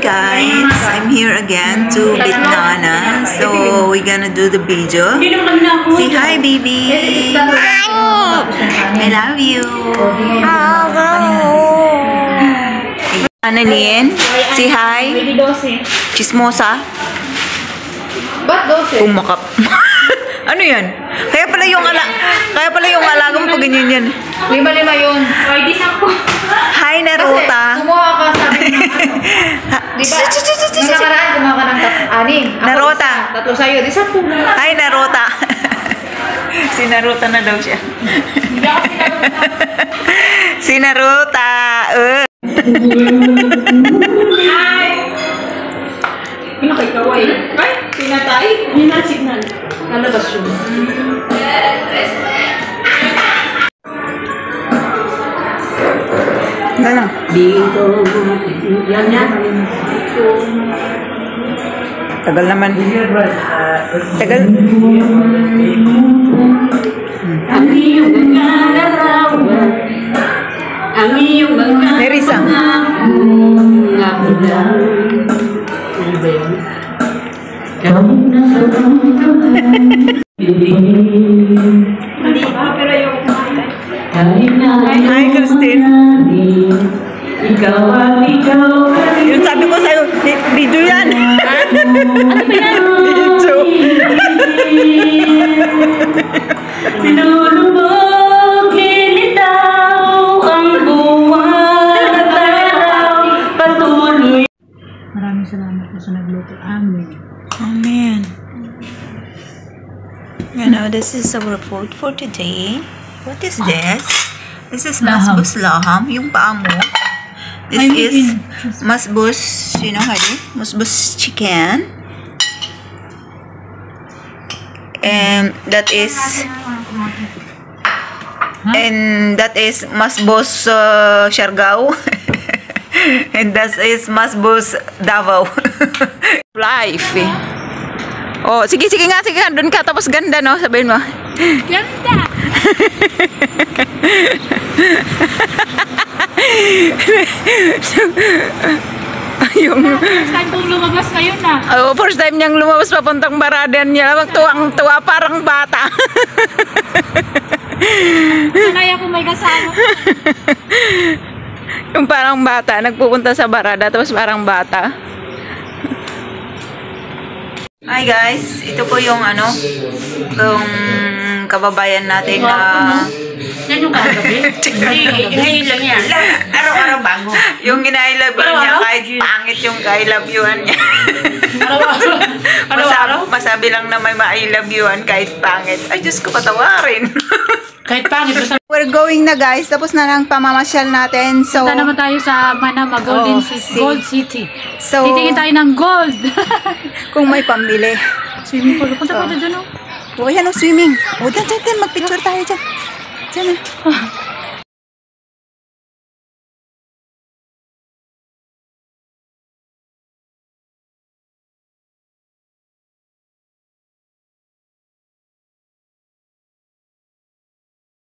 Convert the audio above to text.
guys, I'm here again to meet Nana. So we're gonna do the video. Say hi, baby. I love you. Annalyn, say hi. Chismosa. Pumakap. Ano yan? Kaya pala yung alagang pag ganyan yan. 5 yun. Ay, di 10. Hi, Naruta. Kumuha ka, sabi mo. Diba? Nung nakaraan, kumuha ka ng 6. Naruta. 3 sa'yo. Di 10. Hi, Naruta. Si Naruta na daw siya. Hindi ako si Naruta. Si Naruta. Hi! Pinakikaway. Ay, pinatay. Hindi na signal. Nalabas yun. Ano? Dito. Yan yan. Tagal naman. Tagal. Ang iyong mga larawan, ang iyong mga Nerissa. nga ulan. Ano ba yun? Kami na sa hindi ba? Pero yung Hi, Christine. Ikaw at ikaw. Yung sabi ko sa'yo, video yan. Ano ba yan? Video. Sinulubog, lilitaw ang buwan at araw, patuloy. Maraming salamat po sa nagluto. Amen. Amen. You know, this is our food for today. What is this? This is masbus laham, yung paa mo. This is masbus, you know, Hari? Masbus chicken. And that is masbus siargao. And that is masbus Davao. Life. Oh, sige nga, doon ka, tapos ganda, no? Sabihin mo. Ganda! Yung First time kong lumabas ngayon na. oh, first time niyang lumabas papuntang baradan niya. Tuwang-tuwa, parang bata. Sanay ako may kasama. Yung parang bata, nagpupunta sa barada, tapos parang bata. Hi guys, ito po yung yung kababayan natin na Yan yung kagabi? Hindi lang yan. araw-araw bago. Yung I love you niya, kahit pangit yung I love you-an niya. Masabi lang na may ma-I love you-an kahit pangit. Ay, Diyos ko, patawarin. Kahit pangit. We're going na guys, tapos na lang pamamasyal natin. So, Punta naman tayo sa Manama, Gold City. So, titingin tayo ng gold. kung may pambili. Swimming pool. Punta pa dyan, oh. O, yan o, swimming. O, dyan, magpicture tayo dyan. Dyan na.